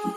Hello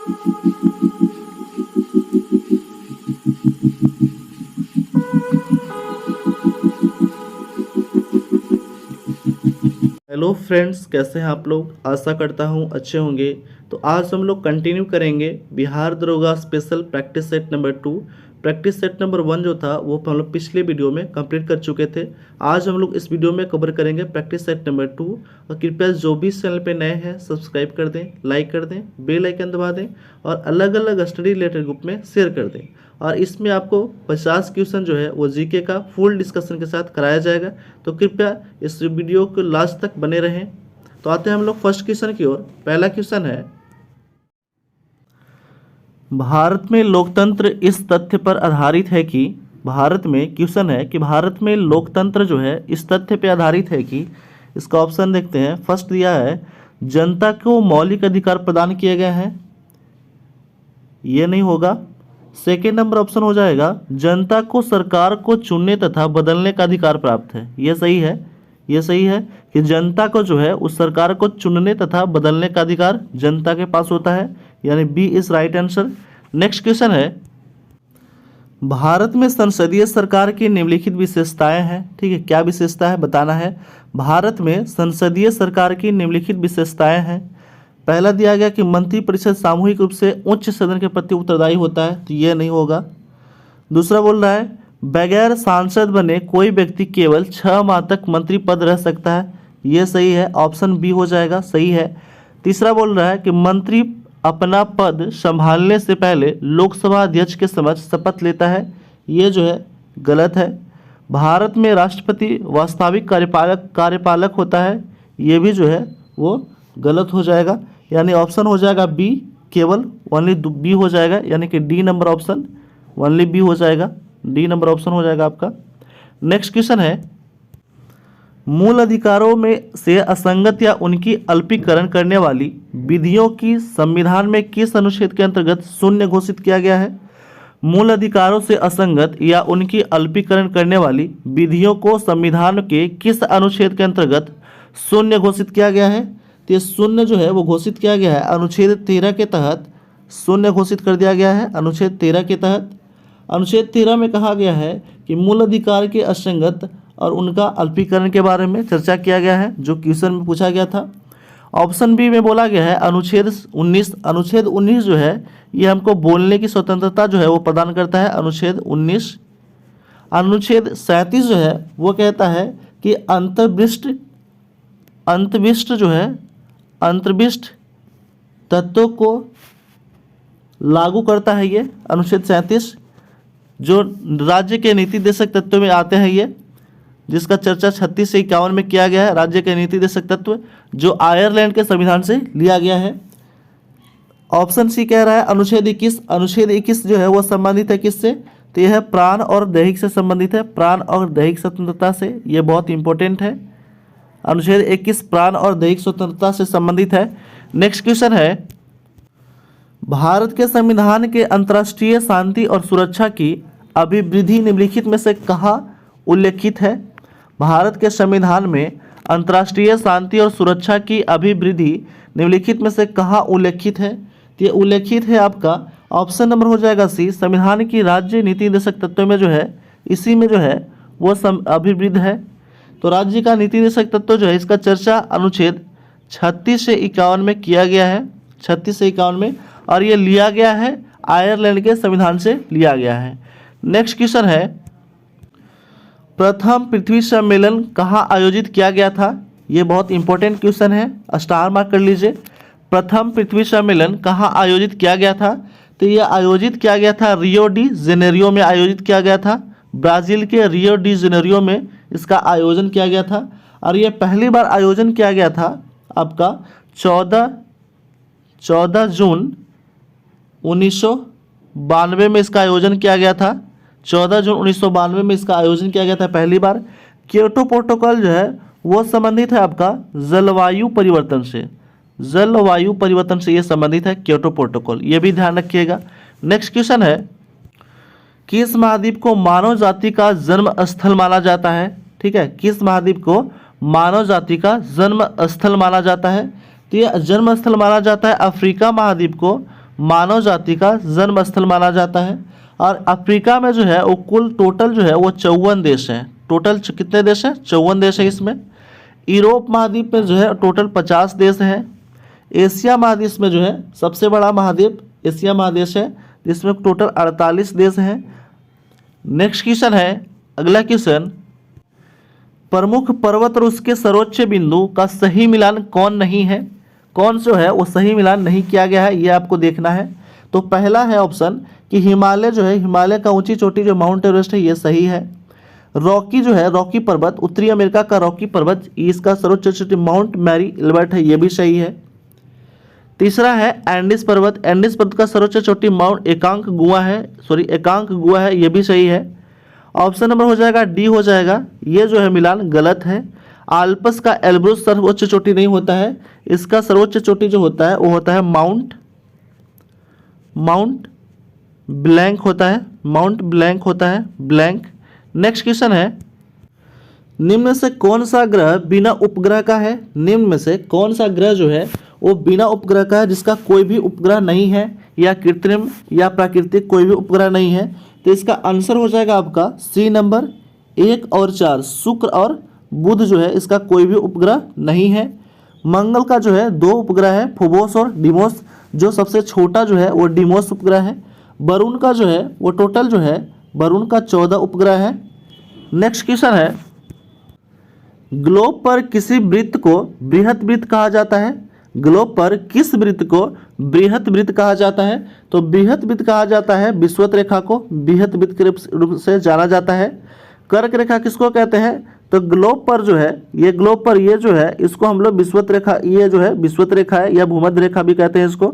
friends, कैसे हैं आप लोग। आशा करता हूं अच्छे होंगे। तो आज हम लोग कंटिन्यू करेंगे बिहार दरोगा special practice set number 2। Practice set number 1 जो था वो हम लोग पिछले वीडियो में कंप्लीट कर चुके थे। आज हम लोग इस वीडियो में कवर करेंगे प्रैक्टिस सेट नंबर 2। और कृपया जो भी इस चैनल पे नए हैं सब्सक्राइब कर दें, लाइक कर दें, बेल आइकन दबा दें और अलग अलग स्टडी रिलेटेड ग्रुप में शेयर कर दें। और इसमें आपको 50 क्वेश्चन जो है वो जीके का फुल डिस्कशन के साथ कराया जाएगा। तो कृपया इस वीडियो को लास्ट तक बने रहें। तो आते हैं हम लोग फर्स्ट क्वेश्चन की ओर। पहला क्वेश्चन है, भारत में लोकतंत्र इस तथ्य पर आधारित है कि भारत में लोकतंत्र जो है इस तथ्य पर आधारित है कि इसका ऑप्शन देखते हैं। फर्स्ट दिया है जनता को मौलिक अधिकार प्रदान किए गए हैं, ये नहीं होगा। सेकेंड नंबर ऑप्शन हो जाएगा जनता को सरकार को चुनने तथा बदलने का अधिकार प्राप्त है, ये सही है कि जनता को जो है उस सरकार को चुनने तथा बदलने का अधिकार जनता के पास होता है, यानी B is right answer. Next question है, भारत में संसदीय सरकार की निम्नलिखित विशेषताएं हैं। ठीक है, क्या विशेषता है बताना है। भारत में संसदीय सरकार की निम्नलिखित विशेषताएं हैं। पहला दिया गया कि मंत्रिपरिषद सामूहिक रूप से उच्च सदन के प्रति उत्तरदायी होता है, तो ये नहीं होगा। दूसरा बोल रहा है बगैर सांसद बने कोई व्यक्ति केवल 6 माह तक मंत्री पद रह सकता है, ये सही है, ऑप्शन बी हो जाएगा, सही है। तीसरा बोल रहा है कि मंत्री अपना पद संभालने से पहले लोकसभा अध्यक्ष के समक्ष शपथ लेता है, ये जो है गलत है। भारत में राष्ट्रपति वास्तविक कार्यपालक होता है, ये भी जो है वो गलत हो जाएगा, यानी ऑप्शन हो जाएगा बी, केवल ओनली बी हो जाएगा, यानी कि D number option only B हो जाएगा, डी नंबर ऑप्शन हो जाएगा आपका। नेक्स्ट क्वेश्चन है, मूल अधिकारों में से असंगत या उनकी अल्पीकरण करने वाली विधियों की संविधान में किस अनुच्छेद के अंतर्गत शून्य घोषित किया गया है। मूल अधिकारों से असंगत या उनकी अल्पीकरण करने वाली विधियों को संविधान के किस अनुच्छेद के अंतर्गत शून्य घोषित किया गया है। तो ये शून्य जो है वो घोषित किया गया है अनुच्छेद 13 के तहत, शून्य घोषित कर दिया गया है अनुच्छेद 13 के तहत। अनुच्छेद 13 में कहा गया है कि मूल अधिकार के असंगत और उनका अल्पीकरण के बारे में चर्चा किया गया है, जो क्वेश्चन में पूछा गया था। ऑप्शन बी में बोला गया है अनुच्छेद 19। अनुच्छेद 19 जो है ये हमको बोलने की स्वतंत्रता जो है वो प्रदान करता है, अनुच्छेद 19। अनुच्छेद 37 जो है वो कहता है कि अंतर्विष्ट तत्वों को लागू करता है। ये अनुच्छेद 37 जो राज्य के नीति निर्देशक तत्व में आते हैं, ये जिसका चर्चा 36 से 51 में किया गया है, राज्य के नीति निर्देशक तत्व जो आयरलैंड के संविधान से लिया गया है। ऑप्शन सी कह रहा है अनुच्छेद 21। अनुच्छेद 21 जो है वो संबंधित है किससे, तो यह है प्राण और दैहिक से संबंधित है, प्राण और दैहिक स्वतंत्रता से, ये बहुत इंपॉर्टेंट है। अनुच्छेद 21 प्राण और दैहिक स्वतंत्रता से संबंधित है। नेक्स्ट क्वेश्चन है, भारत के संविधान के अंतर्राष्ट्रीय शांति और सुरक्षा की अभिवृद्धि निम्नलिखित में से कहाँ उल्लेखित है। भारत के संविधान में अंतर्राष्ट्रीय शांति और सुरक्षा की अभिवृद्धि निम्नलिखित में से कहाँ उल्लेखित है। तो ये उल्लेखित है आपका ऑप्शन नंबर हो जाएगा सी, संविधान की राज्य नीति निर्देशक तत्व में जो है, इसी में जो है वो अभिवृद्ध है। तो राज्य का नीति निर्देशक तत्व जो है इसका चर्चा अनुच्छेद 36 से 51 में किया गया है, 36 से 51 में, और ये लिया गया है आयरलैंड के संविधान से लिया गया है। नेक्स्ट क्वेश्चन है, प्रथम पृथ्वी सम्मेलन कहाँ आयोजित किया गया था। ये बहुत इंपॉर्टेंट क्वेश्चन है, स्टार मार्क कर लीजिए। प्रथम पृथ्वी सम्मेलन कहाँ आयोजित किया गया था, तो ये आयोजित किया गया था रियो डी जेनेरियो में आयोजित किया गया था, ब्राज़ील के रियो डी जेनेरियो में इसका आयोजन किया गया था। और ये पहली बार आयोजन किया गया था आपका 14 जून 1992 में इसका आयोजन किया गया था। 14 जून 1992 में इसका आयोजन किया गया था पहली बार। क्योटो प्रोटोकॉल जो है वो संबंधित है आपका जलवायु परिवर्तन से, जलवायु परिवर्तन से ये संबंधित है क्योटो प्रोटोकॉल, ये भी ध्यान रखिएगा। नेक्स्ट क्वेश्चन है, किस महाद्वीप को मानव जाति का जन्म स्थल माना जाता है। ठीक है, किस महाद्वीप को मानव जाति का जन्म स्थल माना जाता है। तो ये जन्म स्थल माना जाता है अफ्रीका महाद्वीप को मानव जाति का जन्म स्थल माना जाता है। और अफ्रीका में जो है वो कुल टोटल जो है वो 54 देश हैं। टोटल कितने देश हैं? 54 देश है इसमें। यूरोप महाद्वीप में जो है टोटल 50 देश हैं। एशिया महादेश में जो है सबसे बड़ा महाद्वीप एशिया महादेश है, जिसमें टोटल 48 देश हैं। नेक्स्ट क्वेश्चन है, अगला क्वेश्चन, प्रमुख पर्वत और उसके सर्वोच्च बिंदु का सही मिलान कौन नहीं है? कौन जो है वो सही मिलान नहीं किया गया है, ये आपको देखना है। तो पहला है ऑप्शन कि हिमालय जो है, हिमालय का ऊंची चोटी जो माउंट एवरेस्ट है, ये सही है। रॉकी जो है, रॉकी पर्वत, उत्तरी अमेरिका का रॉकी पर्वत, इसका सर्वोच्च चोटी माउंट मैरी एल्बर्ट है, ये भी सही है। तीसरा है एंडीज पर्वत, एंडीज पर्वत का सर्वोच्च चोटी माउंट एकांक गुआ है, ये भी सही है। ऑप्शन नंबर हो जाएगा डी हो जाएगा, ये जो है मिलान गलत है। आल्प्स का एल्ब्रुस सर्वोच्च चोटी नहीं होता है, इसका सर्वोच्च चोटी जो होता है वो होता है माउंट ब्लैंक होता है, ब्लैंक। नेक्स्ट क्वेश्चन है, निम्न में से कौन सा ग्रह बिना उपग्रह का है? निम्न में से कौन सा ग्रह जो है वो बिना उपग्रह का है, जिसका कोई भी उपग्रह नहीं है, या कृत्रिम या प्राकृतिक कोई भी उपग्रह नहीं है? तो इसका आंसर हो जाएगा आपका सी नंबर 1 और 4, शुक्र और बुध जो है इसका कोई भी उपग्रह नहीं है। मंगल का जो है 2 उपग्रह है, फोबोस और डिमोस, जो सबसे छोटा जो है वो डिमोस उपग्रह है। वरुण का जो है वो टोटल जो है वरुण का 14 उपग्रह है। नेक्स्ट क्वेश्चन है, ग्लोब पर किसी वृत्त को बृहत वृत्त कहा जाता है? ग्लोब पर किस वृत्त को बृहत वृत्त कहा जाता है? तो बृहत वृत्त कहा जाता है विषुवत रेखा को, बृहत वृत्त के रूप से जाना जाता है। कर्क रेखा किसको कहते हैं? तो ग्लोब पर जो है ये ग्लोब पर ये जो है इसको हम लोग विषुवत रेखा, ये जो है विषुवत रेखा है या भूमध्य रेखा भी कहते हैं इसको।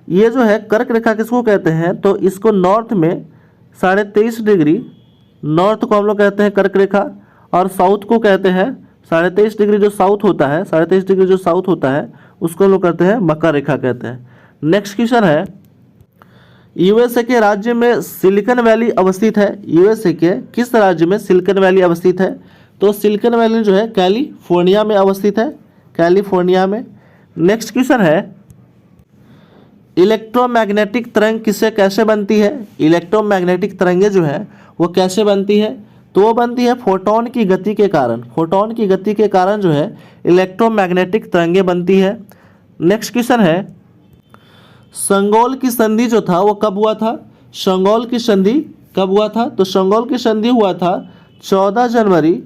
ये जो है कर्क रेखा किसको कहते हैं? तो इसको नॉर्थ में 23.5 डिग्री, नॉर्थ को हम लोग कहते हैं कर्क रेखा, और साउथ को कहते हैं 23.5 डिग्री जो साउथ होता है, 23.5 डिग्री जो साउथ होता है उसको हम लोग कहते हैं मकर रेखा कहते हैं। नेक्स्ट क्वेश्चन है, यूएसए के राज्य में सिलिकॉन वैली अवस्थित है? यूएसए के किस राज्य में सिलिकॉन वैली अवस्थित है? तो सिलिकॉन वैली जो है कैलिफोर्निया में अवस्थित है, कैलिफोर्निया में। नेक्स्ट क्वेश्चन है, इलेक्ट्रोमैग्नेटिक तरंग किससे कैसे बनती है? इलेक्ट्रोमैग्नेटिक तरंगें जो है वो कैसे बनती है? तो वो बनती है फोटोन की गति के कारण, फोटोन की गति के कारण जो है इलेक्ट्रोमैग्नेटिक तरंगें बनती है। नेक्स्ट क्वेश्चन है, संगोल की संधि जो था वो कब हुआ था? संगोल की संधि कब हुआ था? तो संगोल की संधि हुआ था 14 जनवरी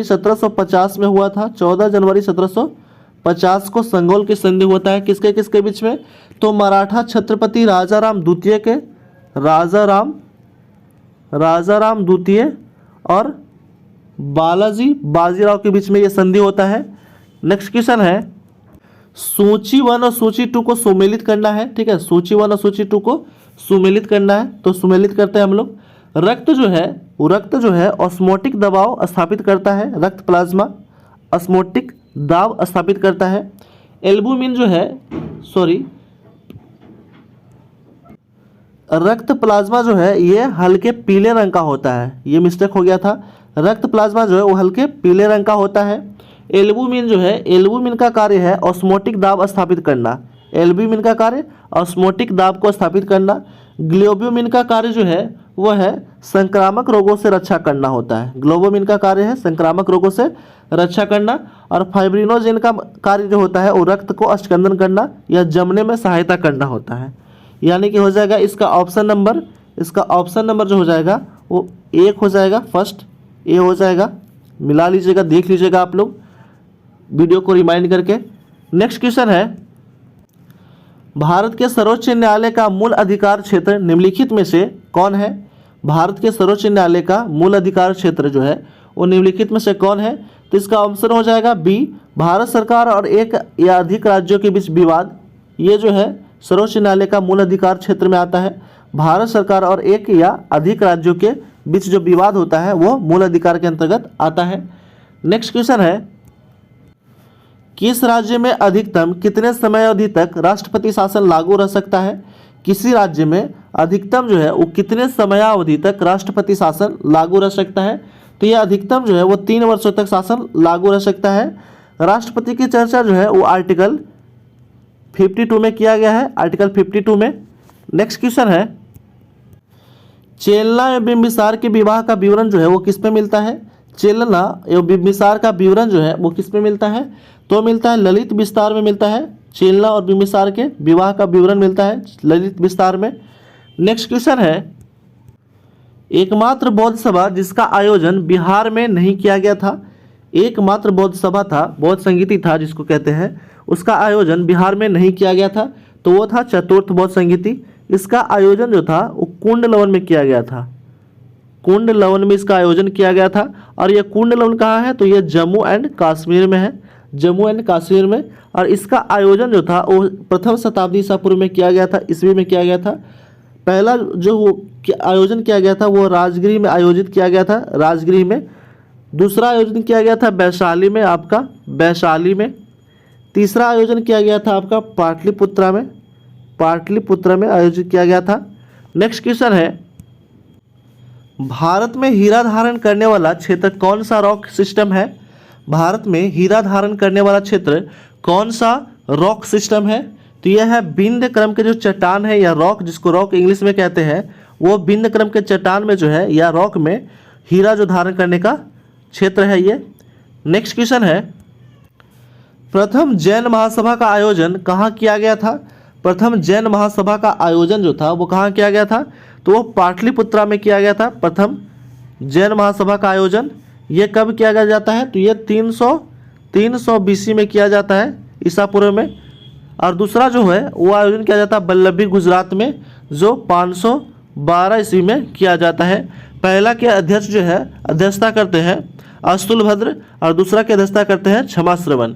1750 में हुआ था। 14 जनवरी 1750 को संगोल की संधि होता है, किसके किसके बीच में? तो मराठा छत्रपति राजाराम द्वितीय के, राजाराम द्वितीय और बालाजी बाजीराव के बीच में ये संधि होता है। नेक्स्ट क्वेश्चन है, सूची 1 और सूची 2 को सुमेलित करना है, ठीक है, सूची 1 और सूची 2 को सुमेलित करना है, तो सुमेलित करते हैं हम लोग। रक्त जो है ऑस्मोटिक दबाव स्थापित करता है, रक्त प्लाज्मा ऑस्मोटिक दाब स्थापित करता है। एल्बुमिन जो है रक्त प्लाज्मा जो है ये हल्के पीले रंग का होता है, ये मिस्टेक हो गया था, रक्त प्लाज्मा जो है वो हल्के पीले रंग का होता है। एल्बुमिन जो है, एल्बुमिन का कार्य है ऑस्मोटिक दाब स्थापित करना, एल्बुमिन का कार्य ऑस्मोटिक दाब को स्थापित करना। ग्लोब्यूमिन का कार्य जो है वह है संक्रामक रोगों से रक्षा करना होता है, ग्लोब्यूमिन का कार्य है संक्रामक रोगों से रक्षा करना। और फाइब्रिनोजेन का कार्य जो होता है वो रक्त को अष्टकंदन करना या जमने में सहायता करना होता है। यानी कि हो जाएगा इसका ऑप्शन नंबर जो हो जाएगा वो 1 हो जाएगा, फर्स्ट ए हो जाएगा। मिला लीजिएगा, देख लीजिएगा आप लोग वीडियो को रिमाइंड करके। नेक्स्ट क्वेश्चन है, भारत के सर्वोच्च न्यायालय का मूल अधिकार क्षेत्र निम्नलिखित में से कौन है? भारत के सर्वोच्च न्यायालय का मूल अधिकार क्षेत्र जो है वो निम्नलिखित में से कौन है? तो इसका ऑप्शन हो जाएगा बी, भारत सरकार और एक या अधिक राज्यों के बीच विवाद, ये जो है सर्वोच्च न्यायालय का मूल अधिकार क्षेत्र में आता है। भारत सरकार और एक या अधिक राज्यों के बीच जो विवाद होता है वो मूल अधिकार के अंतर्गत आता है। नेक्स्ट क्वेश्चन है, किस राज्य में अधिकतम कितने समय अवधि तक राष्ट्रपति शासन लागू रह सकता है? किसी राज्य में अधिकतम जो है वो कितने समयावधि तक राष्ट्रपति शासन लागू रह सकता है? तो यह अधिकतम जो है वो 3 वर्षों तक शासन लागू रह सकता है। राष्ट्रपति की चर्चा जो है वो आर्टिकल 52 में किया गया है, आर्टिकल 52 में। नेक्स्ट क्वेश्चन है, चेलना एवं बिंबिसार के विवाह का विवरण जो है वो किस में मिलता है? चेलना एवं बिंबिसार का विवरण जो है वो किस में मिलता है? तो मिलता है ललित विस्तार में मिलता है। चेलना और बिंबिसार के विवाह का विवरण मिलता है ललित विस्तार में। नेक्स्ट क्वेश्चन है, एकमात्र बौद्ध सभा जिसका आयोजन बिहार में नहीं किया गया था। एकमात्र बौद्ध सभा था, बौद्ध संगीति था जिसको कहते हैं, उसका आयोजन बिहार में नहीं किया गया था, तो वो था चतुर्थ बौद्ध संगीति। इसका आयोजन जो था वो कुंड लवन में किया गया था। कुंड लवन में इसका आयोजन किया गया था। और ये कुंड लवन कहाँ है? तो ये जम्मू एंड कश्मीर में है, जम्मू एंड कश्मीर में। और इसका आयोजन जो था वो प्रथम शताब्दी ईसा पूर्व में किया गया था, ईस्वी में किया गया था। पहला जो वो आयोजन किया गया था वो राजगृह में आयोजित किया गया था, राजगृह में। दूसरा आयोजन किया गया था वैशाली में, आपका वैशाली में। तीसरा आयोजन किया गया था आपका पाटलिपुत्रा में, पाटलिपुत्रा में आयोजित किया गया था। नेक्स्ट क्वेश्चन है, भारत में हीरा धारण करने वाला क्षेत्र कौन सा रॉक सिस्टम है? भारत में हीरा धारण करने वाला क्षेत्र कौन सा रॉक सिस्टम है? तो यह है विंध्य क्रम के जो चट्टान है या रॉक, जिसको रॉक इंग्लिश में कहते हैं, वो विंध्य क्रम के चट्टान में जो है या रॉक में हीरा जो धारण करने का क्षेत्र है ये। नेक्स्ट क्वेश्चन है, प्रथम जैन महासभा का आयोजन कहाँ किया गया था? प्रथम जैन महासभा का आयोजन जो था वो कहाँ किया गया था? तो वो पाटलिपुत्रा में किया गया था। प्रथम जैन महासभा का आयोजन ये कब किया जाता है? तो ये 300 BC में किया जाता है, ईसा पूर्व में। और दूसरा जो है वो आयोजन किया जाता है बल्लभी गुजरात में, जो 512 ईस्वी में किया जाता है। पहला के अध्यक्ष जो है अध्यक्षता करते हैं अस्तुलभद्र और दूसरा के अध्यक्षता करते हैं क्षमाश्रवण।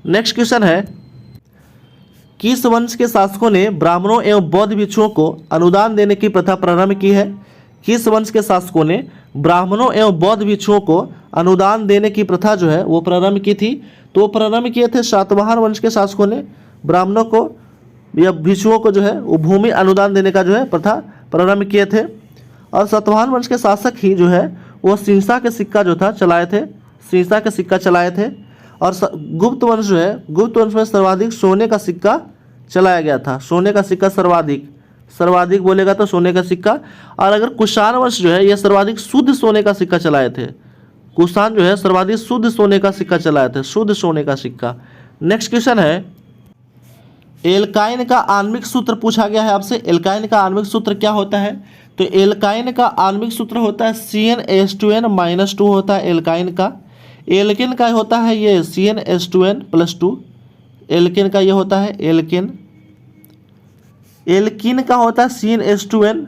नेक्स्ट क्वेश्चन है, किस वंश के शासकों ने ब्राह्मणों एवं बौद्ध भिक्षुओं को अनुदान देने की प्रथा प्रारंभ की है? किस वंश के शासकों ने ब्राह्मणों एवं बौद्ध भिक्षुओं को अनुदान देने की प्रथा जो है वो प्रारंभ की थी? तो प्रारंभ किए थे सातवाहन वंश के शासकों ने ब्राह्मणों को या भिक्षुओं को जो है वो भूमि अनुदान देने का जो है प्रथा प्रारंभ किए थे। और सातवाहन वंश के शासक ही जो है वो सिंसा के सिक्का जो था चलाए थे, सिंसा के सिक्का चलाए थे। और गुप्त वंश जो है, गुप्त वंश में सर्वाधिक सोने का सिक्का चलाया गया था, सोने का सिक्का सर्वाधिक बोलेगा तो सोने का सिक्का। और अगर कुषाण वंश जो है ये सर्वाधिक शुद्ध सोने का सिक्का चलाए थे, कुषाण जो है सर्वाधिक शुद्ध सोने का सिक्का चलाए थे, शुद्ध सोने का सिक्का। नेक्स्ट क्वेश्चन है, एल्काइन का आणविक सूत्र पूछा गया है आपसे। एल्काइन का आणविक सूत्र क्या होता है? तो एल्काइन का आणविक सूत्र होता है CnH2n-2 होता है एल्काइन का। एल्केन का होता है ये CnH2n+2, एल्केन का ये होता है एल्केन। एल्किन का होता है CnH2n,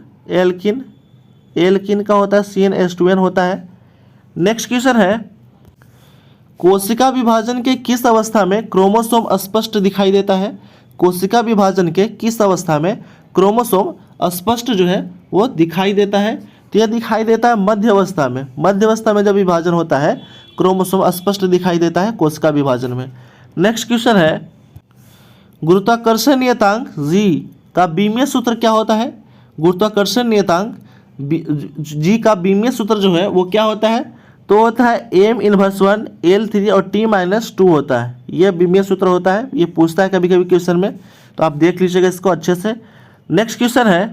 एल्किन का होता है CnH2n होता है। नेक्स्ट क्वेश्चन है, कोशिका विभाजन के किस अवस्था में क्रोमोसोम स्पष्ट दिखाई देता है? कोशिका विभाजन के किस अवस्था में क्रोमोसोम स्पष्ट जो है वो दिखाई देता है? तो यह दिखाई देता है मध्य अवस्था में। मध्य अवस्था में जब विभाजन होता है क्रोमोसोम स्पष्ट दिखाई देता है कोशिका विभाजन में। नेक्स्ट क्वेश्चन है, गुरुत्वाकर्षण नियतांक G का बीमीय सूत्र क्या होता है? गुरुत्वाकर्षण नियतांक G का बीमीय सूत्र जो है वो क्या होता है? तो होता है M−1 L3 और T−2 होता है। यह बीमीय सूत्र होता है, ये पूछता है कभी कभी क्वेश्चन में, तो आप देख लीजिएगा इसको अच्छे से। नेक्स्ट क्वेश्चन है,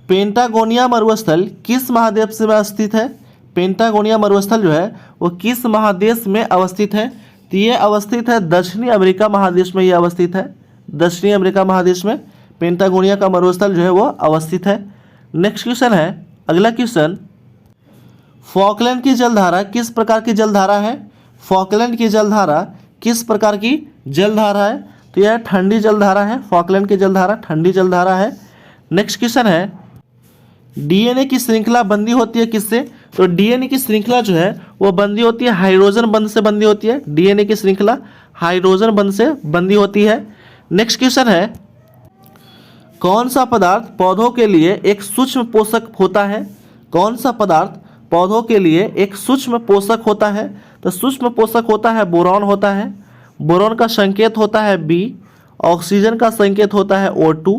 पेंटागोनिया मरुस्थल किस महाद्वीप में स्थित है? पेंटागोनिया मरुस्थल जो है वो किस महादेश में अवस्थित है? तो ये अवस्थित है दक्षिणी अमेरिका महादेश में, ये अवस्थित है दक्षिणी अमेरिका महादेश में पेंटागोनिया का मरुस्थल जो है वो अवस्थित है। नेक्स्ट क्वेश्चन है, अगला क्वेश्चन, फॉकलैंड की जलधारा किस प्रकार की जलधारा है? फॉकलैंड की जलधारा किस प्रकार की जलधारा है? तो यह ठंडी जलधारा है, फॉकलैंड की जलधारा ठंडी जलधारा है। नेक्स्ट क्वेश्चन है, डीएनए की श्रृंखला बंदी होती है किससे? तो डीएनए की श्रृंखला जो है वो बंदी होती है हाइड्रोजन बंध से बंदी होती है। डीएनए की श्रृंखला हाइड्रोजन बंध से बंदी होती है। नेक्स्ट क्वेश्चन है, कौन सा पदार्थ पौधों के लिए एक सूक्ष्म पोषक होता है? कौन सा पदार्थ पौधों के लिए एक सूक्ष्म पोषक होता है? तो सूक्ष्म पोषक होता है बोरॉन होता है। बोरॉन का संकेत होता है B, ऑक्सीजन का संकेत होता है O2,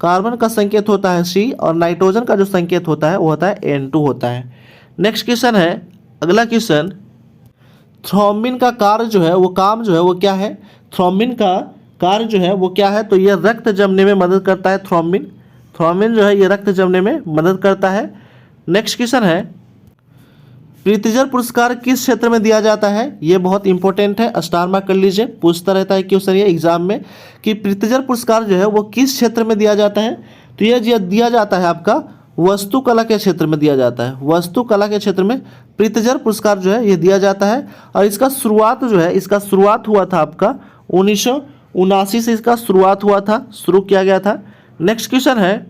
कार्बन का संकेत होता है C और नाइट्रोजन का जो संकेत होता है वो होता है N2 होता है। नेक्स्ट क्वेश्चन है, अगला क्वेश्चन, थ्रोम्बिन का कार्य जो है वो काम जो है वो क्या है? थ्रोम्बिन का कार्य जो है वो क्या है, तो ये रक्त जमने में मदद करता है। थ्रोम्बिन, थ्रोम्बिन जो है ये रक्त जमने में मदद करता है। नेक्स्ट क्वेश्चन है, प्रीतिजर पुरस्कार किस क्षेत्र में दिया जाता है? ये बहुत इंपॉर्टेंट है, स्टार मार्क कर लीजिए, पूछता रहता है क्वेश्चन ये एग्जाम में कि प्रीतिजर पुरस्कार जो है वो किस क्षेत्र में दिया जाता है। तो ये दिया जाता है आपका वस्तुकला के क्षेत्र में दिया जाता है। वस्तुकला के क्षेत्र में प्रीतिजर पुरस्कार जो है ये दिया जाता है। और इसका शुरुआत जो है, इसका शुरुआत हुआ था आपका 1979 से इसका शुरुआत हुआ था, शुरू किया गया था। नेक्स्ट क्वेश्चन है,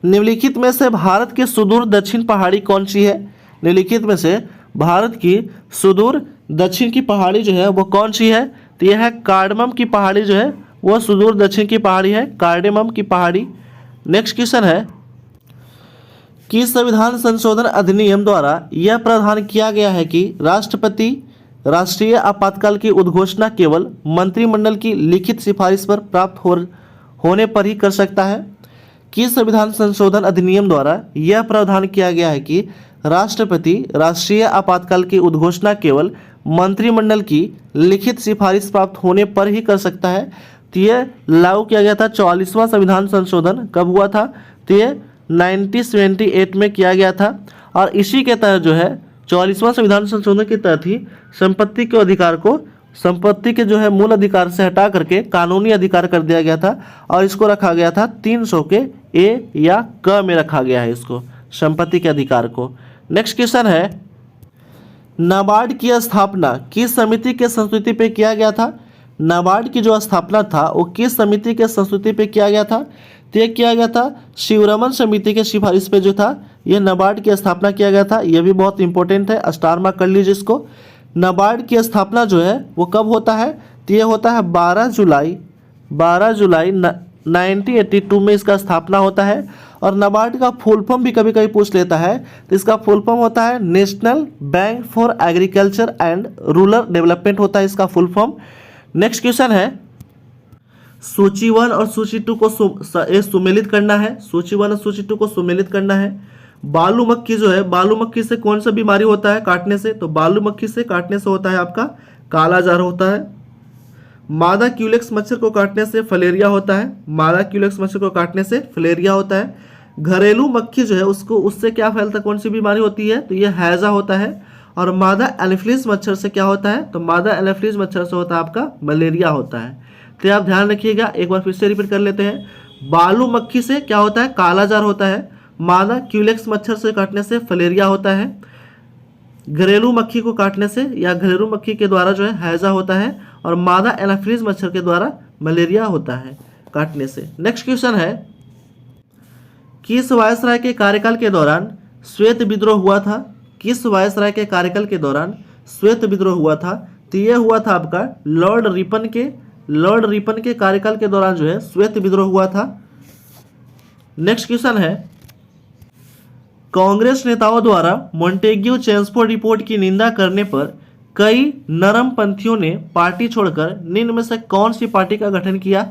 निम्नलिखित में से भारत की सुदूर दक्षिण पहाड़ी कौन सी है? निम्नलिखित में से भारत की सुदूर दक्षिण की पहाड़ी जो है वो कौन सी है? तो यह है कार्डमम की पहाड़ी जो है वो सुदूर दक्षिण की पहाड़ी है, कार्डेमम की पहाड़ी। नेक्स्ट क्वेश्चन है कि संविधान संशोधन अधिनियम द्वारा यह प्रावधान किया गया है कि राष्ट्रपति राष्ट्रीय आपातकाल की उद्घोषणा केवल मंत्रिमंडल की लिखित सिफारिश पर प्राप्त होने पर ही कर सकता है। कि संविधान संशोधन अधिनियम द्वारा यह प्रावधान किया गया है कि राष्ट्रपति राष्ट्रीय आपातकाल की उद्घोषणा केवल मंत्रिमंडल की लिखित सिफारिश प्राप्त होने पर ही कर सकता है। तो ये लागू किया गया था। 44वां संविधान संशोधन कब हुआ था? तो ये 1978 में किया गया था। और इसी के तहत जो है 44वां संविधान संशोधन के तहत ही संपत्ति के अधिकार को, संपत्ति के जो है मूल अधिकार से हटा करके कानूनी अधिकार कर दिया गया था। और इसको रखा गया था 300 के ए या क में रखा गया है इसको, संपत्ति के अधिकार को। नेक्स्ट क्वेश्चन है, नाबार्ड की स्थापना किस समिति के संस्तुति पे किया गया था? नाबार्ड की जो स्थापना था वो किस समिति के संस्तुति पे किया गया था? तो ये किया गया था शिवरमन समिति के सिफारिश पे जो था ये नाबार्ड की स्थापना किया गया था। ये भी बहुत इंपॉर्टेंट है, स्टार मार्क कर लीजिए इसको। नाबार्ड की स्थापना जो है वो कब होता है? तो ये होता है 12 जुलाई 1982 में इसका स्थापना होता है। और नाबार्ड का फुल फॉर्म भी कभी कभी पूछ लेता है, तो इसका फुल फॉर्म होता है national bank for agriculture and rural development होता है इसका फुल फॉर्म। नेक्स्ट क्वेश्चन है, सूची 1 और सूची 2 को सुमेलित करना है। सूची 1 और सूची 2 को सुमेलित करना है। बालू मक्खी जो है, बालू मक्खी से कौन सा बीमारी होता है काटने से? तो बालू मक्खी से काटने से होता है आपका काला जार होता है। मादा क्यूलेक्स मच्छर को काटने से फलेरिया होता है। मादा क्यूलेक्स मच्छर को काटने से फलेरिया होता है। घरेलू मक्खी जो है उसको, उससे क्या फैलता है, कौन सी बीमारी होती है? तो ये हैजा होता है। और मादा एनाफिलिस मच्छर से क्या होता है? तो मादा एनाफिलिस मच्छर से होता है आपका मलेरिया होता है। तो आप ध्यान रखिएगा, एक बार फिर से रिपीट कर लेते हैं। बालू मक्खी से क्या होता है? काला जार होता है। मादा क्यूलेक्स मच्छर से काटने से फलेरिया होता है। घरेलू मक्खी को काटने से या घरेलू मक्खी के द्वारा जो है हैजा होता है। और मादा एनाफिलिस मच्छर के द्वारा मलेरिया होता है काटने से। नेक्स्ट क्वेश्चन है, किस वायसराय के कार्यकाल के दौरान श्वेत विद्रोह हुआ था? किस वायसराय के कार्यकाल के दौरान श्वेत विद्रोह हुआ था? तो ये हुआ था आपका लॉर्ड रिपन के कार्यकाल के दौरान जो है श्वेत विद्रोह हुआ था। नेक्स्ट क्वेश्चन है, कांग्रेस नेताओं द्वारा मॉन्टेग्यू चेम्सफोर्ड रिपोर्ट की निंदा करने पर कई नरमपंथियों ने पार्टी छोड़कर निम्न में से कौन सी पार्टी का गठन किया?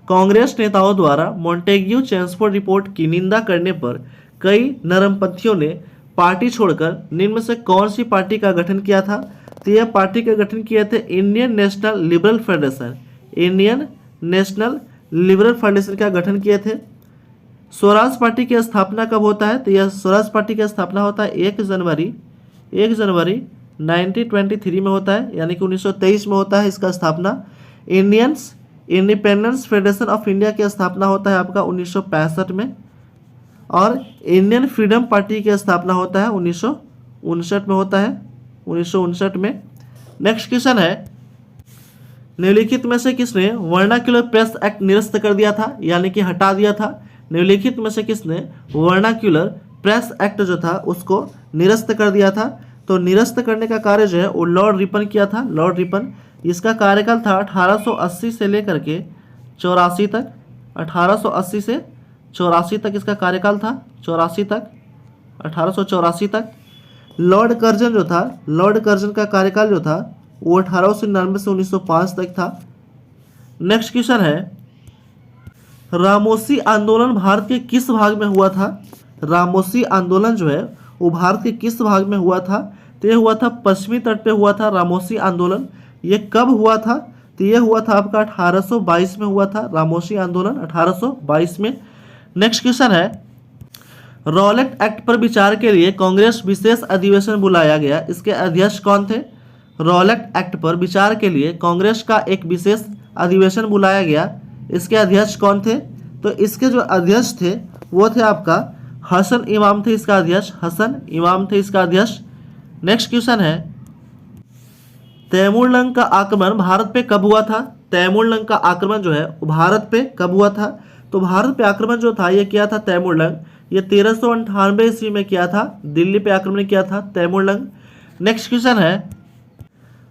कांग्रेस नेताओं द्वारा मॉन्टेग्यू चेम्सफोर्ड रिपोर्ट की निंदा करने पर कई नरमपंथियों ने पार्टी छोड़कर निम्न में से कौन सी पार्टी का गठन किया था? तो यह पार्टी का गठन किए थे Indian national liberal federation. Indian national liberal federation का गठन किए थे। स्वराज पार्टी की स्थापना कब होता है? तो यह स्वराज पार्टी की स्थापना होता है 1 जनवरी 1923 में होता है, यानी कि 1923 में होता है इसका स्थापना। इंडिपेंडेंस फेडरेशन ऑफ इंडिया की स्थापना होता है आपका 1965 में। और इंडियन फ्रीडम पार्टी की स्थापना होता है 1959 में होता है, 1959 में। नेक्स्ट क्वेश्चन है, निम्नलिखित में से किसने वर्नाक्युलर प्रेस एक्ट निरस्त कर दिया था, यानी कि हटा दिया था? निम्नलिखित में से किसने वर्नाक्युलर प्रेस एक्ट जो था उसको निरस्त कर दिया था? तो निरस्त करने का कार्य जो है वो लॉर्ड रिपन किया था। लॉर्ड रिपन, इसका कार्यकाल था 1880 से लेकर के 84 तक। 1880 से 84 तक इसका कार्यकाल था, 84 तक, 1884 तक। लॉर्ड कर्जन जो था, लॉर्ड कर्जन का कार्यकाल जो था वो 1899 से 1905 तक था। नेक्स्ट क्वेश्चन है, रामोसी आंदोलन भारत के किस भाग में हुआ था? रामोसी आंदोलन जो है वो भारत के किस भाग में हुआ था? तो ये हुआ था पश्चिमी तट पे हुआ था रामोसी आंदोलन। ये कब हुआ था? तो ये हुआ था आपका 1822 में हुआ था, रामोशी आंदोलन 1822 में। नेक्स्ट क्वेश्चन है, रॉलेट एक्ट पर विचार के लिए कांग्रेस विशेष अधिवेशन बुलाया गया, इसके अध्यक्ष कौन थे? रॉलेट एक्ट पर विचार के लिए कांग्रेस का एक विशेष अधिवेशन बुलाया गया, इसके अध्यक्ष कौन थे? तो इसके जो अध्यक्ष थे वो थे आपका हसन इमाम थे, इसका अध्यक्ष हसन इमाम थे इसका अध्यक्ष। नेक्स्ट क्वेश्चन है, तैमूरलंग का आक्रमण भारत पे कब हुआ था? तैमूरलंग का आक्रमण जो है वो भारत पे कब हुआ था? तो भारत पे आक्रमण जो था ये किया था तैमूरलंग, ये 1398 ईस्वी में किया था, दिल्ली पे आक्रमण किया था तैमूरलंग। नेक्स्ट क्वेश्चन है,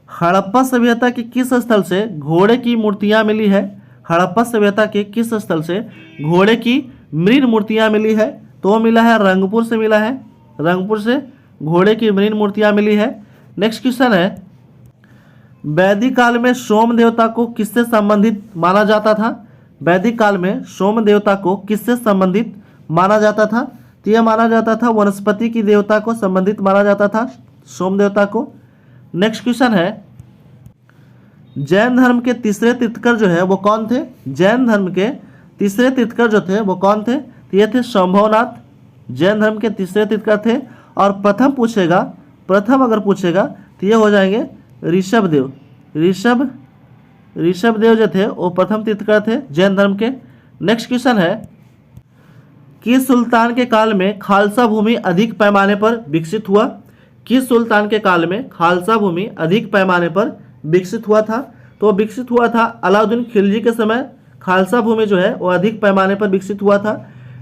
हड़प्पा सभ्यता के किस स्थल से घोड़े की मूर्तियां मिली है? हड़प्पा सभ्यता के किस स्थल से घोड़े की मृण मूर्तियां मिली है? तो वो मिला है रंगपुर से मिला है, रंगपुर से घोड़े की मृण मूर्तियां मिली है। नेक्स्ट क्वेश्चन है, वैदिक काल में सोम देवता को किससे संबंधित माना जाता था? वैदिक काल में सोम देवता को किससे संबंधित माना जाता था? तो यह माना जाता था वनस्पति की देवता को संबंधित माना जाता था, सोम देवता को। नेक्स्ट क्वेश्चन है, जैन धर्म के तीसरे तीर्थकर जो है वो कौन थे? जैन धर्म के तीसरे तीर्थकर जो थे वो कौन थे? तो ये थे शंभवनाथ, जैन धर्म के तीसरे तीर्थकर थे। और प्रथम पूछेगा, प्रथम अगर पूछेगा तो ये हो जाएंगे ऋषभदेव, ऋषभदेव जो थे वो प्रथम तीर्थकर थे जैन धर्म के। नेक्स्ट क्वेश्चन है, किस सुल्तान के काल में खालसा भूमि अधिक पैमाने पर विकसित हुआ? किस सुल्तान के काल में खालसा भूमि अधिक पैमाने पर विकसित हुआ था? तो विकसित हुआ था अलाउद्दीन खिलजी के समय खालसा भूमि जो है वो अधिक पैमाने पर विकसित हुआ था।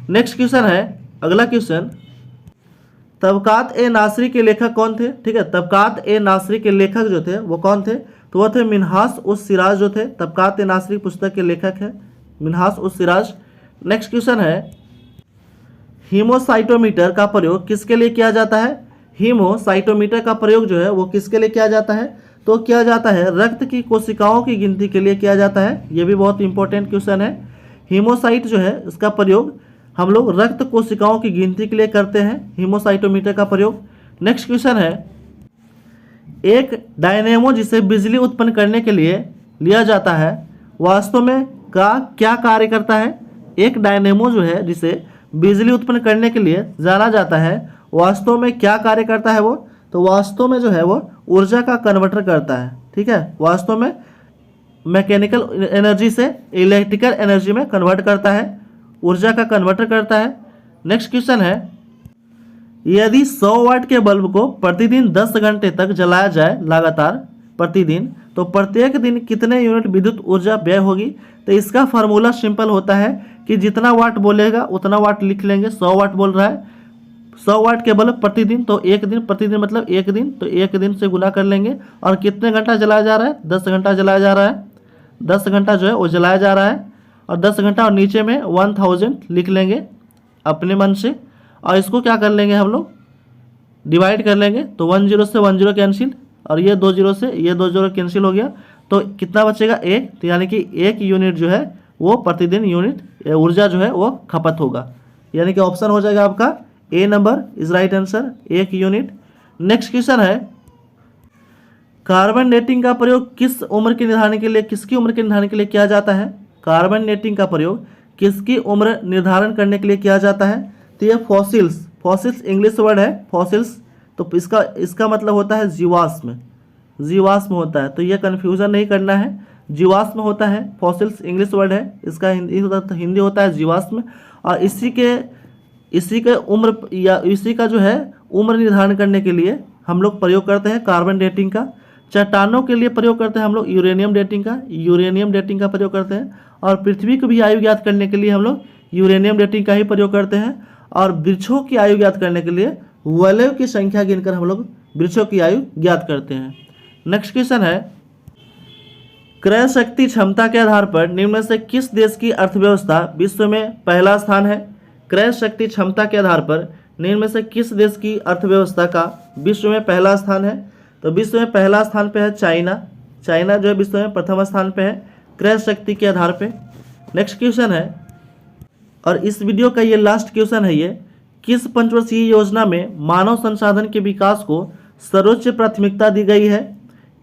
नेक्स्ट क्वेश्चन है, अगला क्वेश्चन, तबकात ए नासरी के लेखक कौन थे? ठीक है, तबकात ए नासरी के लेखक जो थे वो कौन थे? तो वो थे मिन्हास उस सिराज जो थे, तबकात ए नासरी पुस्तक के लेखक है मिन्हास उस सिराज। नेक्स्ट क्वेश्चन है, हीमोसाइटोमीटर का प्रयोग किसके लिए किया जाता है? हीमोसाइटोमीटर का प्रयोग जो है वो किसके लिए किया जाता है? तो किया जाता है रक्त की कोशिकाओं की गिनती के लिए किया जाता है। ये भी बहुत इंपॉर्टेंट क्वेश्चन है। हीमोसाइट जो है इसका प्रयोग हम लोग रक्त कोशिकाओं की गिनती के लिए करते हैं, हीमोसाइटोमीटर का प्रयोग। नेक्स्ट क्वेश्चन है, एक डायनेमो जिसे बिजली उत्पन्न करने के लिए लिया जाता है वास्तव में का क्या कार्य करता है? एक डायनेमो जो है जिसे बिजली उत्पन्न करने के लिए जाना जाता है वास्तव में क्या कार्य करता है वो? तो वास्तव में जो है वो ऊर्जा का कन्वर्टर करता है। ठीक है, वास्तव में मैकेनिकल एनर्जी से इलेक्ट्रिकल एनर्जी में कन्वर्ट करता है, ऊर्जा का कन्वर्टर करता है। नेक्स्ट क्वेश्चन है, यदि 100 वाट के बल्ब को प्रतिदिन 10 घंटे तक जलाया जाए लगातार प्रतिदिन, तो प्रत्येक दिन कितने यूनिट विद्युत ऊर्जा व्यय होगी? तो इसका फार्मूला सिंपल होता है कि जितना वाट बोलेगा उतना वाट लिख लेंगे। 100 वाट बोल रहा है, 100 वाट के बल्ब प्रतिदिन, तो एक दिन, प्रतिदिन मतलब एक दिन, तो एक दिन से गुना कर लेंगे। और कितने घंटा जलाया जा रहा है? 10 घंटा जलाया जा रहा है, 10 घंटा जो है वो जलाया जा रहा है। और 10 घंटा और नीचे में 1000 लिख लेंगे अपने मन से। और इसको क्या कर लेंगे हम लोग, डिवाइड कर लेंगे। तो 10 से 10 कैंसिल, और ये 20 से ये 20 कैंसिल हो गया, तो कितना बचेगा? 1। तो यानी कि 1 यूनिट जो है वो प्रतिदिन यूनिट ऊर्जा जो है वो खपत होगा। यानी कि ऑप्शन हो जाएगा आपका A number is right answer, 1 unit. Next question है, कार्बन डेटिंग का प्रयोग किस उम्र के निर्धारण के लिए, किसकी उम्र के निर्धारण के लिए किया जाता है? कार्बन डेटिंग का प्रयोग किसकी उम्र निर्धारण करने के लिए किया जाता है? तो ये फॉसिल्स, फॉसिल्स इंग्लिश वर्ड है फॉसिल्स, तो इसका मतलब होता है जीवाश्म, जीवाश्म होता है। तो ये कन्फ्यूज़न नहीं करना है, जीवाश्म होता है, फॉसिल्स इंग्लिश वर्ड है, इसका हिंदी होता है जीवाश्म। और इसी के उम्र या इसी का जो है उम्र निर्धारण करने के लिए हम लोग प्रयोग करते हैं कार्बन डेटिंग का। चट्टानों के लिए प्रयोग करते हैं हम लोग यूरेनियम डेटिंग का प्रयोग करते हैं। और पृथ्वी को भी आयु ज्ञात करने के लिए हम लोग यूरेनियम डेटिंग का ही प्रयोग करते हैं। और वृक्षों की आयु ज्ञात करने के लिए वलयों की संख्या गिनकर हम लोग वृक्षों की आयु ज्ञात करते हैं। नेक्स्ट क्वेश्चन है, क्रय शक्ति क्षमता के आधार पर निम्न में से किस देश की अर्थव्यवस्था विश्व में पहला स्थान है? क्रय शक्ति क्षमता के आधार पर निम्न में से किस देश की अर्थव्यवस्था का विश्व में पहला स्थान है? तो विश्व में पहला स्थान पे है चाइना, चाइना जो है विश्व में प्रथम स्थान पे है क्रय शक्ति के आधार पे। नेक्स्ट क्वेश्चन है, और इस वीडियो का ये लास्ट क्वेश्चन है, ये किस पंचवर्षीय योजना में मानव संसाधन के विकास को सर्वोच्च प्राथमिकता दी गई है?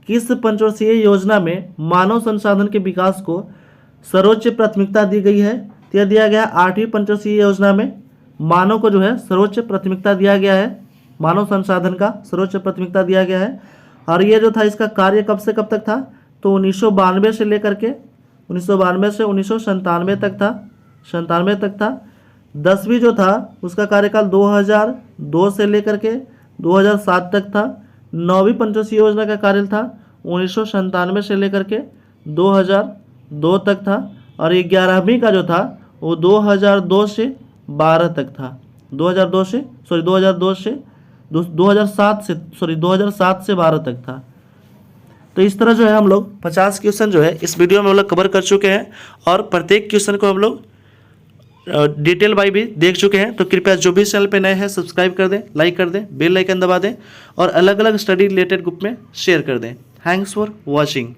किस पंचवर्षीय योजना में मानव संसाधन के विकास को सर्वोच्च प्राथमिकता दी गई है? तो यह दिया गया 8वीं पंचवर्षीय योजना में मानव को जो है सर्वोच्च प्राथमिकता दिया गया है, मानव संसाधन का सर्वोच्च प्राथमिकता दिया गया है। और ये जो था इसका कार्य कब से कब तक था? तो 1992 से लेकर के 1992 से 1997 तक था, 97 तक था। 10वीं जो था उसका कार्यकाल 2002 से लेकर के 2007 तक था। 9वीं पंचवर्षीय योजना का कार्यकाल था 1997 से लेकर के 2002 तक था। और 11वीं का जो था वो 2002 से 12 तक था, 2007 से 12 तक था। तो इस तरह जो है हम लोग 50 क्वेश्चन जो है इस वीडियो में हम लोग कवर कर चुके हैं और प्रत्येक क्वेश्चन को हम लोग डिटेल बाई भी देख चुके हैं। तो कृपया जो भी चैनल पे नए हैं सब्सक्राइब कर दें, लाइक कर दें, बेल आइकन दबा दें और अलग अलग स्टडी रिलेटेड ग्रुप में शेयर कर दें। Thanks for watching.